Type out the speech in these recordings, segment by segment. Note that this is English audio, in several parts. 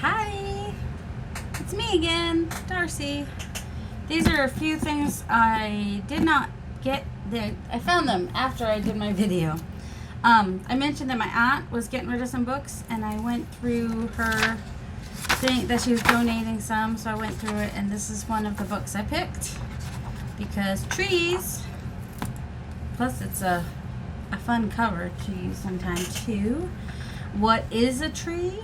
Hi, it's me again, Darcy. These are a few things I did not get. I found them after I did my video. I mentioned that my aunt was getting rid of some books, and I went through her thing that she was donating some, so I went through it, and this is one of the books I picked because trees. Plus, it's a fun cover to use sometime too. What is a tree?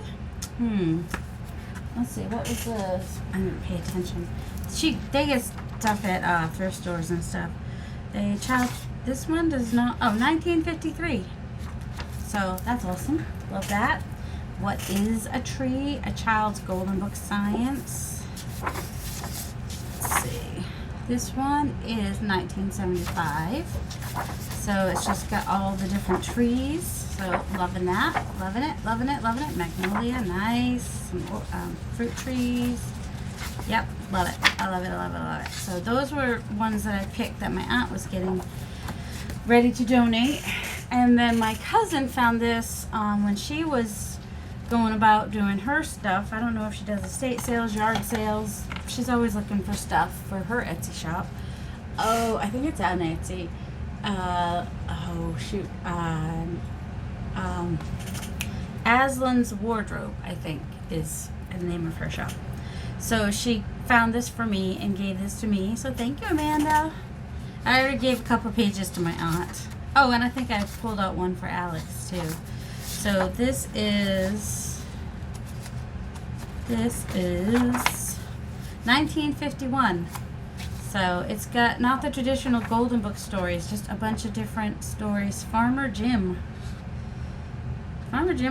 Let's see. What was this? I didn't pay attention. They get stuff at thrift stores and stuff. This one does not. Oh, 1953. So that's awesome. Love that. What is a tree? A Child's Golden Book Science. Let's see. This one is 1975. So it's just got all the different trees. So loving that. Loving it. Loving it. Loving it. Magnolia. Nice. Some fruit trees. Yep. Love it. I love it. I love it. I love it. So those were ones that I picked that my aunt was getting ready to donate. And then my cousin found this when she was going about doing her stuff. I don't know if she does estate sales, yard sales. She's always looking for stuff for her Etsy shop. Oh, I think it's on Etsy. Oh shoot. Aslan's Wardrobe, I think, is the name of her shop. So she found this for me and gave this to me. So thank you, Amanda. I already gave a couple pages to my aunt. Oh, and I think I pulled out one for Alex too. So this is 1951. So it's got not the traditional Golden Book stories, just a bunch of different stories. Farmer Jim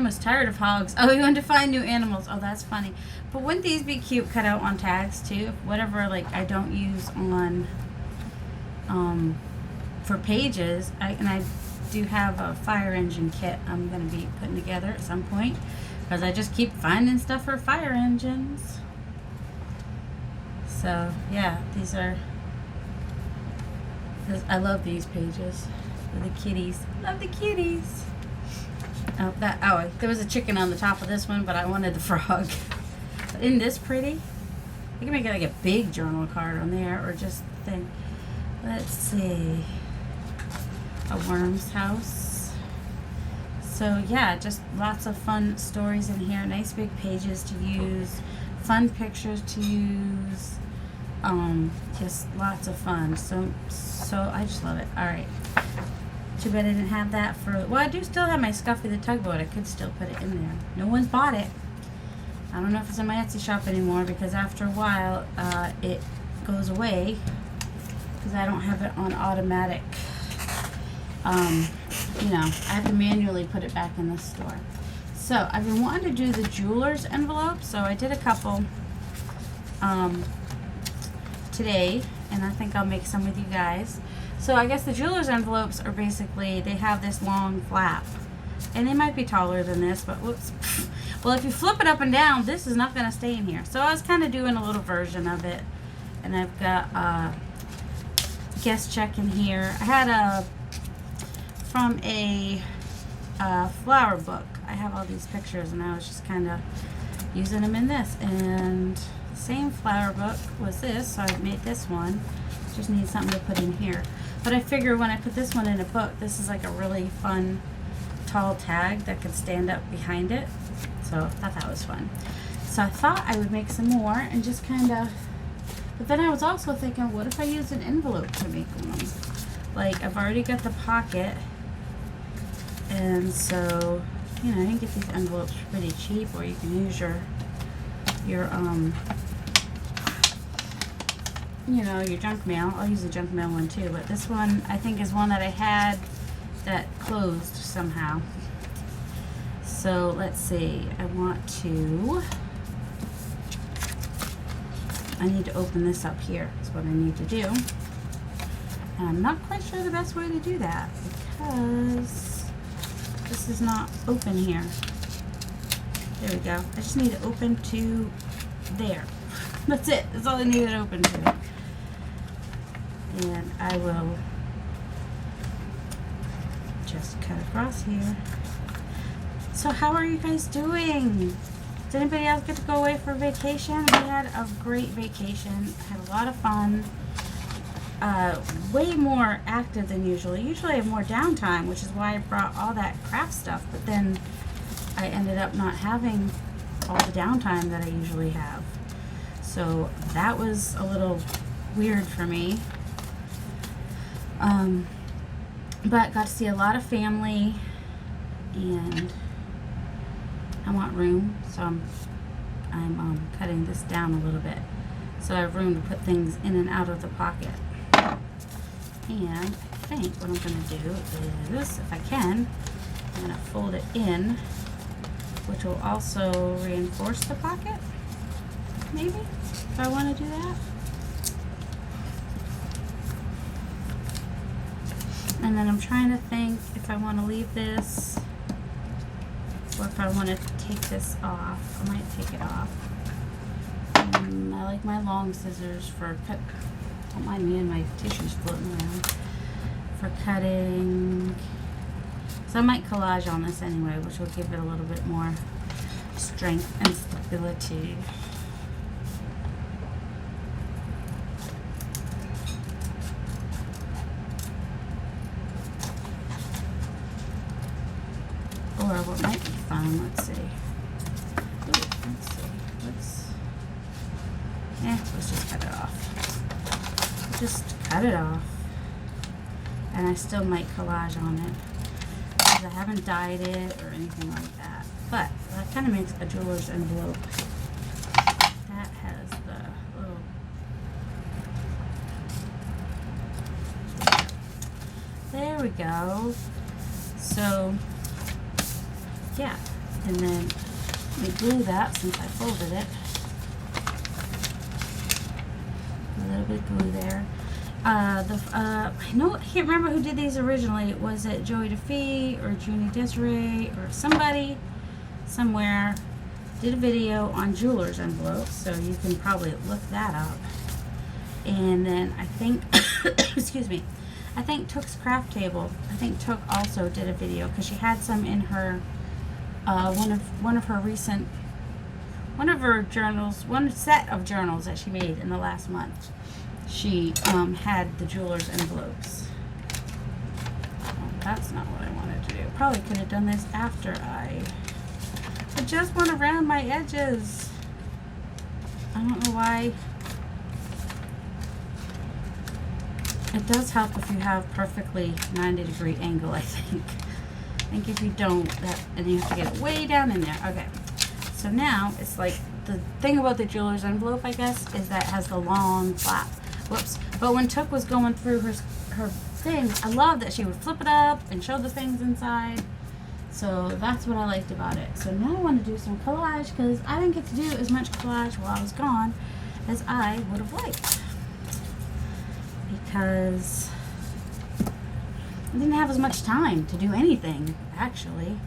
was tired of hogs. Oh, he wanted to find new animals. Oh, that's funny. But wouldn't these be cute cut out on tags too? Whatever, like, I don't use on for pages. I do have a fire engine kit I'm going to be putting together at some point, because I just keep finding stuff for fire engines. So yeah, I love these pages for the kitties. Love the kitties. Oh, there was a chicken on the top of this one, but I wanted the frog. But isn't this pretty? You can make it like a big journal card on there, or just thin. Let's see. A worm's house. So yeah, just lots of fun stories in here. Nice big pages to use. Fun pictures to use. Just lots of fun. So I just love it. All right. Too bad I didn't have that for. Well, I do still have my Scuffy the Tugboat. I could still put it in there. No one's bought it. I don't know if it's in my Etsy shop anymore, because after a while it goes away because I don't have it on automatic. I have to manually put it back in the store. So I've been wanting to do the jeweler's envelope, so I did a couple today, and I think I'll make some with you guys. So I guess the jeweler's envelopes are basically, they have this long flap, and they might be taller than this, but whoops. Well, if you flip it up and down, this is not going to stay in here. So I was kind of doing a little version of it, and I've got guest check in here. I had from a flower book. I have all these pictures, and I was just kind of using them in this. And the same flower book was this, so I made this one. Just need something to put in here. But I figure when I put this one in a book, this is like a really fun tall tag that could stand up behind it. So I thought that was fun. So I thought I would make some more and just kind of, but then I was also thinking, what if I use an envelope to make one? Like, I've already got the pocket, and so, you can get these envelopes pretty cheap, or you can use your junk mail. I'll use the junk mail one too, but this one I think is one that I had that closed somehow. So let's see. I need to open this up here. That's what I need to do. And I'm not quite sure the best way to do that, because this is not open here. There we go. I just need to open to there. That's it. That's all I need to open to. And I will just cut across here. So how are you guys doing? Did anybody else get to go away for vacation? We had a great vacation. Had a lot of fun. Way more active than usually. Usually I have more downtime, which is why I brought all that craft stuff. But then I ended up not having all the downtime that I usually have. So that was a little weird for me. But got to see a lot of family, and I want room, so I'm cutting this down a little bit so I have room to put things in and out of the pocket. And I think what I'm going to do is, if I can, I'm going to fold it in, which will also reinforce the pocket, maybe, if I want to do that. And then I'm trying to think if I want to leave this or if I want to take this off. I might take it off. I like my long scissors for cut. Don't mind me and my tissues floating around. For cutting. So I might collage on this anyway, which will give it a little bit more strength and stability. Or what might be fun, let's see. Ooh, let's see. Let's just cut it off. Just cut it off. And I still might collage on it, because I haven't dyed it or anything like that. But that kind of makes a jeweler's envelope. That has the little... There we go. So... yeah, and then we glue that since I folded it. A little bit of glue there. I can't remember who did these originally. Was it Joey DeFee or Junie Desiree or somebody somewhere did a video on jeweler's envelopes, so you can probably look that up. And then I think, excuse me, I think Took's Craft Table. I think Took also did a video because she had some in her. One of her journals, one set of journals that she made in the last month. She had the jeweler's envelopes. Oh, that's not what I wanted to do. Probably could have done this after I just went around my edges. I don't know why. It does help if you have perfectly 90-degree angle, I think. I think if you don't, and you have to get it way down in there. Okay, so now it's like the thing about the jeweler's envelope, I guess, is that it has the long flap. Whoops. But when Took was going through her thing, I love that she would flip it up and show the things inside. So that's what I liked about it. So now I want to do some collage because I didn't get to do as much collage while I was gone as I would have liked. Because I didn't have as much time to do anything, actually.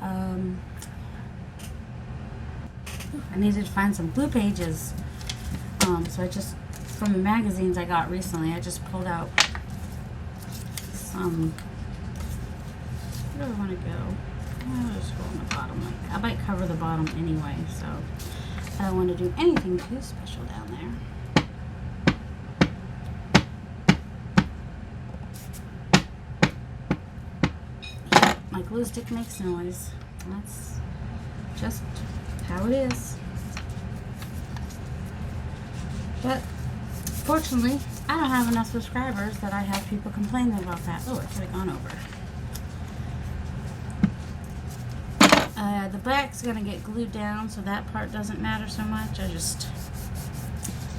I needed to find some glue pages. So I just, from the magazines I got recently, I just pulled out some. Where do I want to go? I'll just go on the bottom like that. I might cover the bottom anyway, so I don't want to do anything too special down there. My glue stick makes noise. That's just how it is. But fortunately, I don't have enough subscribers that I have people complaining about that. Oh, it could have gone over. The back's gonna get glued down, so that part doesn't matter so much.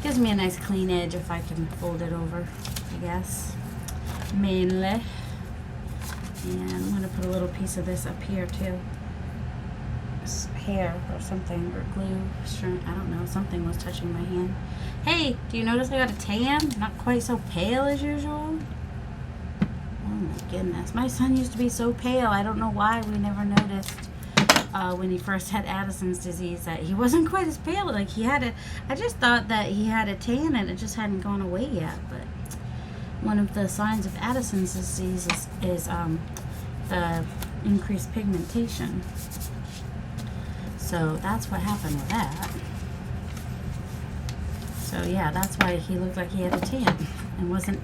Gives me a nice clean edge if I can fold it over, I guess. Mainly. And I'm going to put a little piece of this up here too. This hair or something, or glue, string, I don't know, something was touching my hand. Hey, do you notice I got a tan? Not quite so pale as usual. Oh my goodness. My son used to be so pale. I don't know why we never noticed when he first had Addison's disease that he wasn't quite as pale. Like he had I just thought that he had a tan and it just hadn't gone away yet, but one of the signs of Addison's disease is the increased pigmentation. So that's what happened with that. So yeah, that's why he looked like he had a tan and wasn't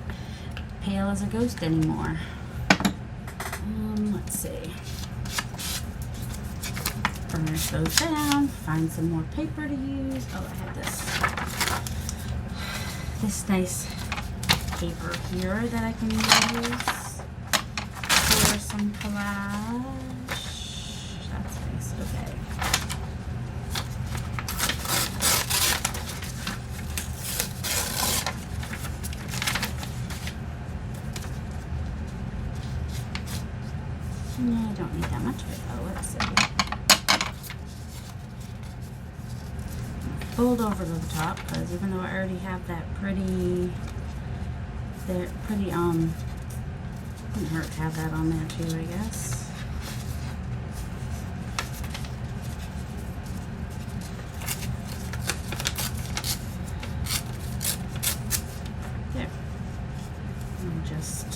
pale as a ghost anymore. Let's see. Burnish those down. Find some more paper to use. Oh, I have this nice paper here that I can use for some collage. That's nice. Okay. No, I don't need that much of it though. Let's see. Fold over to the top because even though I already have that pretty, wouldn't hurt to have that on there too, I guess. There. And just,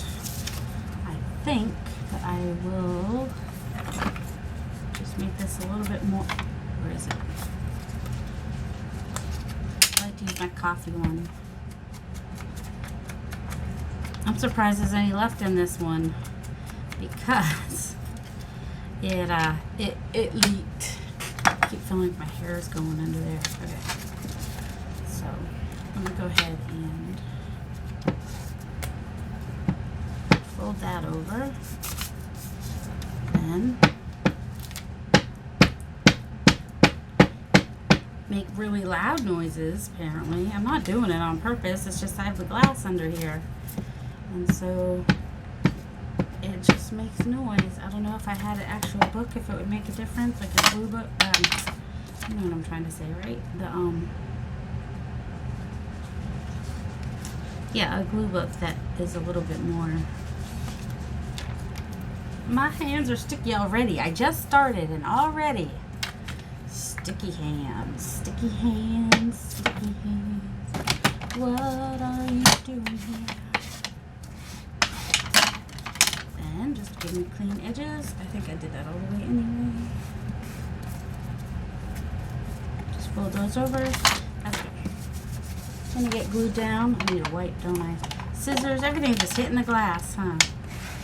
I think that I will just make this a little bit more, where is it? I like to use my coffee one. I'm surprised there's any left in this one because it leaked. I keep feeling like my hair is going under there. Okay. So I'm gonna go ahead and fold that over. Then make really loud noises, apparently. I'm not doing it on purpose, it's just I have the glass under here. And so it just makes noise. I don't know if I had an actual book, if it would make a difference, like a glue book. You know what I'm trying to say, right? Yeah, a glue book that is a little bit more. My hands are sticky already. I just started and already. Sticky hands, sticky hands, sticky hands. What are you doing here? And just give me clean edges. I think I did that all the way anyway. Just fold those over. That's good. It's gonna get glued down. I need a wipe, don't I? Scissors, everything's just hitting the glass, huh?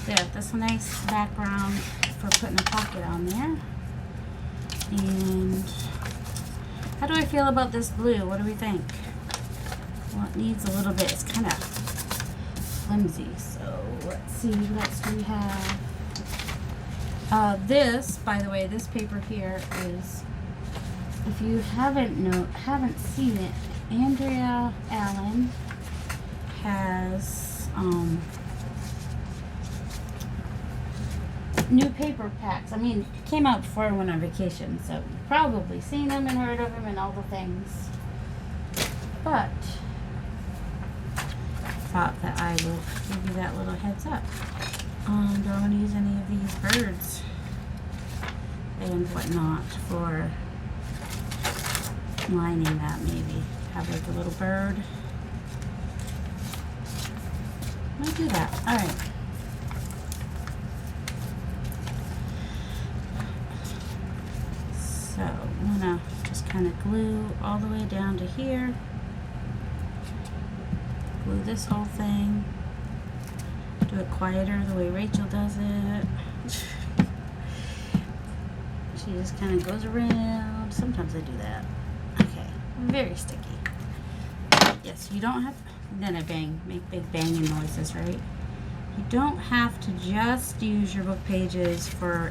There, that's a nice background for putting a pocket on there. And how do I feel about this blue? What do we think? Well, it needs a little bit. It's kind of flimsy. So let's see. What else do we have? This, by the way, this paper here is. If you haven't seen it, Andrea Allen has new paper packs. I mean, it came out before I went on vacation, so you've probably seen them and heard of them and all the things. But I thought that I would give you that little heads up. Do I want to use any of these birds and whatnot for lining that? Maybe have like a little bird. Might do that. All right. So I'm gonna just kind of glue all the way down to here. Glue this whole thing. Do it quieter the way Rachel does it. She just kind of goes around. Sometimes I do that. Okay, very sticky. Yes, you don't have. Then I make big banging noises, right? You don't have to just use your book pages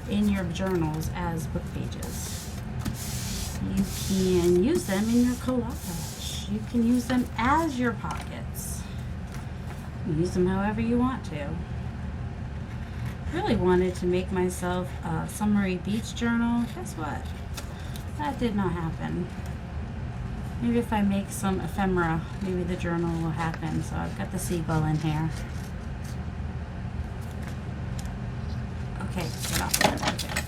in your journals as book pages. You can use them in your collage. You can use them as your pockets. Use them however you want to. I really wanted to make myself a summery beach journal. Guess what? That did not happen. Maybe if I make some ephemera, maybe the journal will happen. So I've got the seagull in here. Okay, get off that. Okay.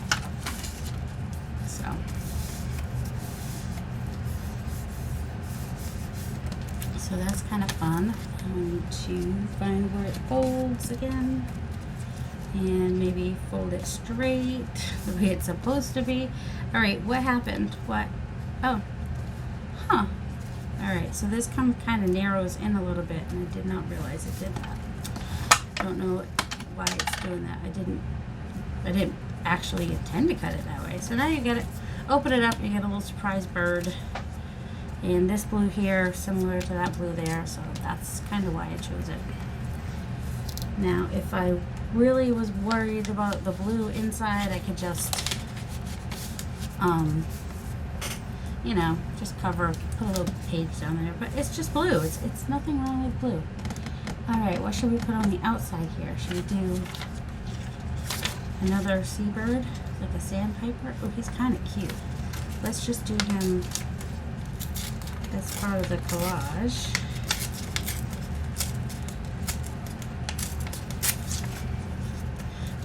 So that's kind of fun. I need to find where it folds again. And maybe fold it straight the way it's supposed to be. All right, what happened? What? Oh, huh. All right, so this kind of narrows in a little bit, and I did not realize it did that. Don't know why it's doing that. I didn't actually intend to cut it that way. So now you get it, open it up, you get a little surprise bird. And this blue here, similar to that blue there, so that's kind of why I chose it. Now, if I really was worried about the blue inside, I could just, you know, just put a little page down there. But it's just blue. It's nothing wrong with blue. All right, what should we put on the outside here? Should we do another seabird, like a sandpiper? Oh, he's kind of cute. Let's just do him as part of the collage.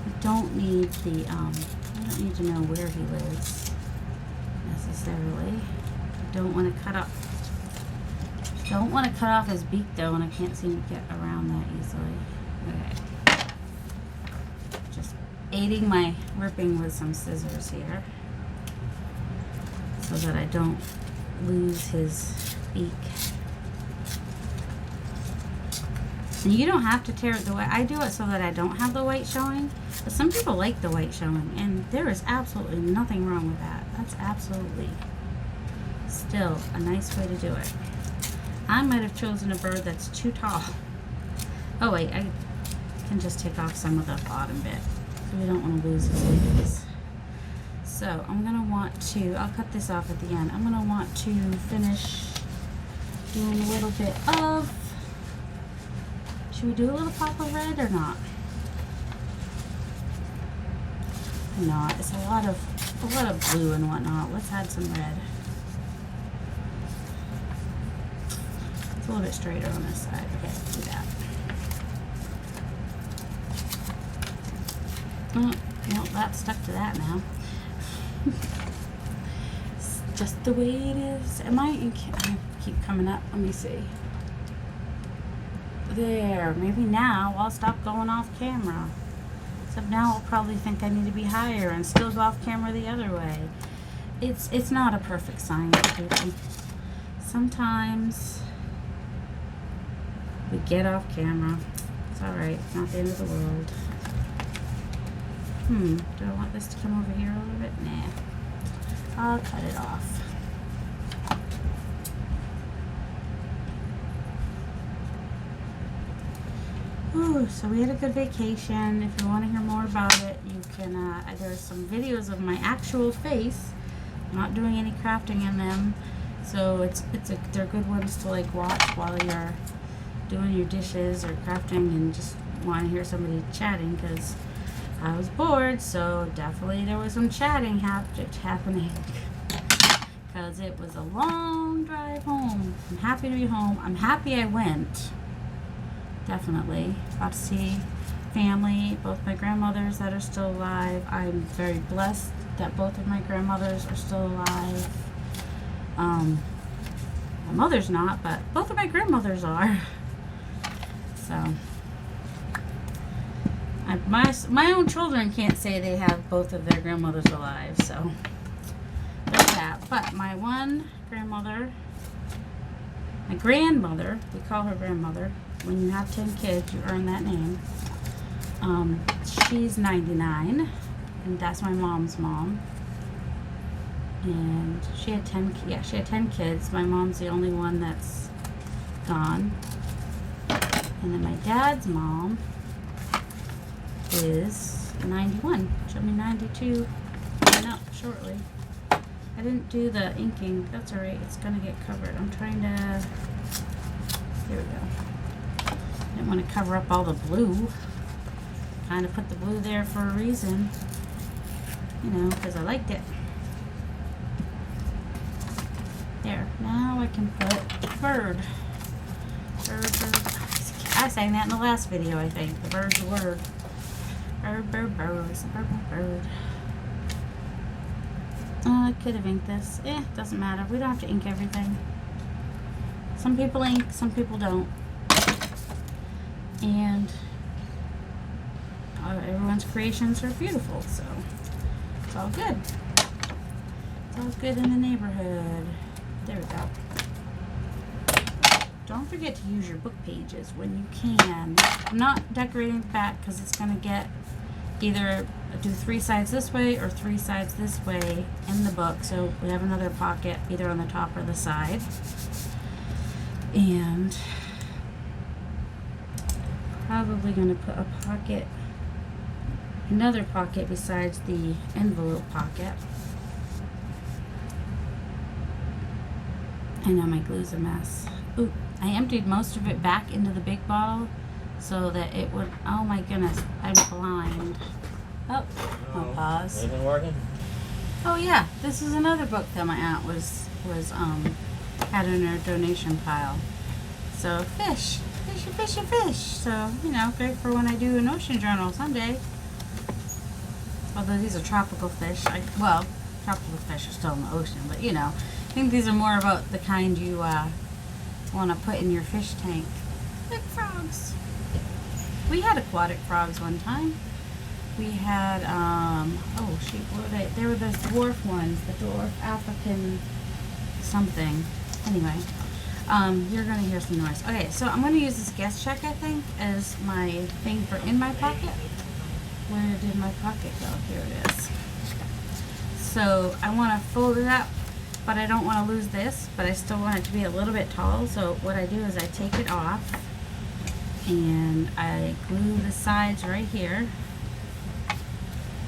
We don't need the, I don't need to know where he lives necessarily. I don't want to cut up. Don't want to cut off his beak though, and I can't seem to get around that easily. Okay. Just aiding my ripping with some scissors here so that I don't lose his beak. And you don't have to tear it the way I do it so that I don't have the white showing. But some people like the white showing, and there is absolutely nothing wrong with that. That's absolutely still a nice way to do it. I might have chosen a bird that's too tall. Oh wait, I can just take off some of the bottom bit. So we don't want to lose his leaves. So I'm going to want to, I'll cut this off at the end. I'm going to want to finish doing a little bit of, should we do a little pop of red or not? No, it's a lot of blue and whatnot. Let's add some red. It's a little bit straighter on this side. Okay, do that. Oh, well, that's stuck to that now. It's just the way it is. I keep coming up. Let me see. There. Maybe now I'll stop going off camera. Except now I'll probably think I need to be higher and still go off camera the other way. It's not a perfect science, people. Sometimes we get off camera. It's alright. It's not the end of the world. Do I want this to come over here a little bit? Nah. I'll cut it off. Ooh, so we had a good vacation. If you want to hear more about it, you can, there's some videos of my actual face. I'm not doing any crafting in them. So they're good ones to like watch while you're doing your dishes or crafting and just want to hear somebody chatting, because I was bored, so definitely there was some chatting happening because it was a long drive home. I'm happy to be home. I'm happy I went. Definitely. Got to see family, both my grandmothers that are still alive. I'm very blessed that both of my grandmothers are still alive. My mother's not, but both of my grandmothers are. So my own children can't say they have both of their grandmothers alive, so there's that. But my one grandmother, my grandmother, we call her grandmother. When you have 10 kids, you earn that name. She's 99, and that's my mom's mom. And she had 10 kids. My mom's the only one that's gone. And then my dad's mom is 91. She'll be 92 coming up shortly. I didn't do the inking. That's alright. It's going to get covered. I'm trying to... Here we go. I didn't want to cover up all the blue. Kind of put the blue there for a reason. You know, because I liked it. There. Now I can put bird. Bird. I sang that in the last video, I think. The bird's a word. Bird. It's a bird. Oh, I could have inked this. Doesn't matter. We don't have to ink everything. Some people ink, some people don't. And everyone's creations are beautiful, so it's all good. It's all good in the neighborhood. There we go. Don't forget to use your book pages when you can. I'm not decorating the back because it's going to get either do 3 sides this way or 3 sides this way in the book. So we have another pocket either on the top or the side. And probably going to put a pocket, another pocket besides the envelope pocket. I know my glue's a mess. Ooh, I emptied most of it back into the big bottle so that it would, oh my goodness, I'm blind. Oh, I'll pause. Anything working? Oh yeah, this is another book that my aunt had in her donation pile. So fish. So, you know, great for when I do an ocean journal someday. Although these are tropical fish. Well, tropical fish are still in the ocean, but you know, I think these are more about the kind you want to put in your fish tank. Big frogs. We had aquatic frogs one time. We had, oh shoot, what were they? They were those dwarf ones, the dwarf African something. Anyway, you're going to hear some noise. Okay, so I'm going to use this guest check, I think, as my thing for in my pocket. Where did my pocket go? Here it is. So I want to fold it up, but I don't want to lose this, but I still want it to be a little bit tall. So what I do is I take it off and I glue the sides right here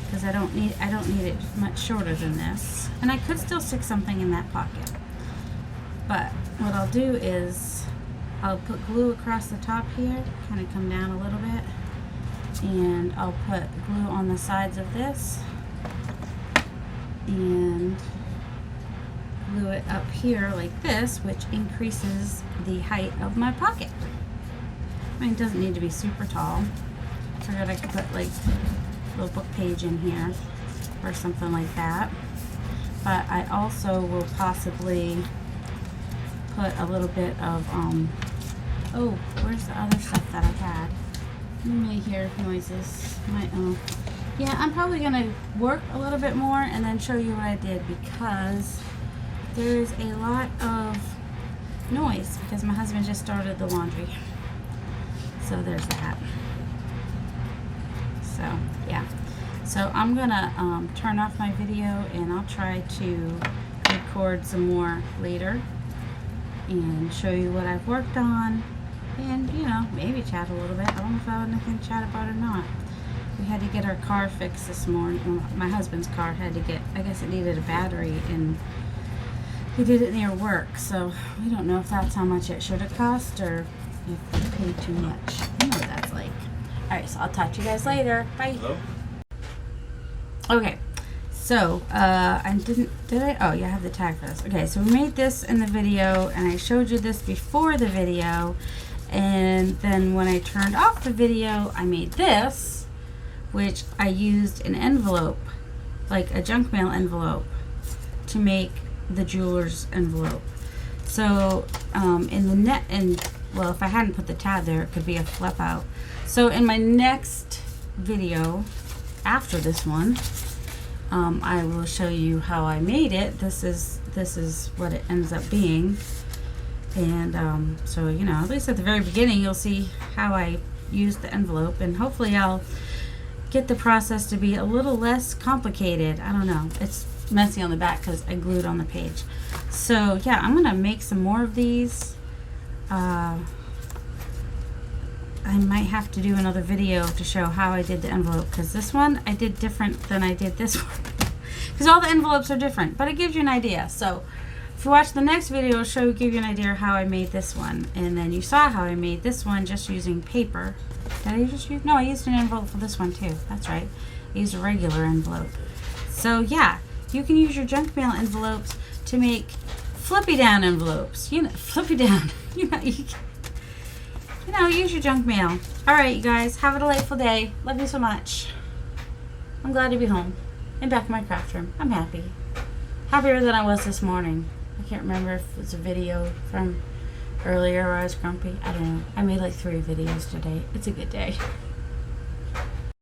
because I don't need it much shorter than this. And I could still stick something in that pocket. But what I'll do is I'll put glue across the top here, kind of come down a little bit, and I'll put glue on the sides of this and glue it up here like this, which increases the height of my pocket. I mean, it doesn't need to be super tall. I figured I could put like a little book page in here or something like that. But I also will possibly put a little bit of, oh, where's the other stuff that I had? You may hear noises. Yeah, I'm probably going to work a little bit more and then show you what I did because there's a lot of noise because my husband just started the laundry. So there's that. So, yeah. So I'm going to turn off my video and I'll try to record some more later and show you what I've worked on and, you know, maybe chat a little bit. I don't know if I have anything to chat about or not. We had to get our car fixed this morning. My husband's car had to get, I guess it needed a battery and we did it near work. So we don't know if that's how much it should have cost or if we paid too much. You know what that's like. Alright, so I'll talk to you guys later. Bye. Hello? Okay. So, did I? Oh, yeah, I have the tag for this. Okay, so we made this in the video, and I showed you this before the video, and then when I turned off the video, I made this, which I used an envelope, like a junk mail envelope, to make the jeweler's envelope. So, well, if I hadn't put the tab there, it could be a flip out. So, in my next video, after this one, I will show you how I made it. This is what it ends up being, and so you know, at least at the very beginning, you'll see how I used the envelope, and hopefully I'll get the process to be a little less complicated. I don't know. It's messy on the back because I glued on the page. So yeah, I'm gonna make some more of these. I might have to do another video to show how I did the envelope because this one I did different than I did this one because all the envelopes are different, but it gives you an idea. So if you watch the next video, it'll give you an idea of how I made this one, and then you saw how I made this one just using paper. Did I just use? No, I used an envelope for this one too. That's right. I used a regular envelope. So yeah, you can use your junk mail envelopes to make flippy down envelopes. You know, flippy down. You know, use your junk mail. Alright, you guys, have a delightful day. Love you so much. I'm glad to be home and back in my craft room. I'm happy. Happier than I was this morning. I can't remember if it was a video from earlier where I was grumpy. I don't know. I made like 3 videos today. It's a good day.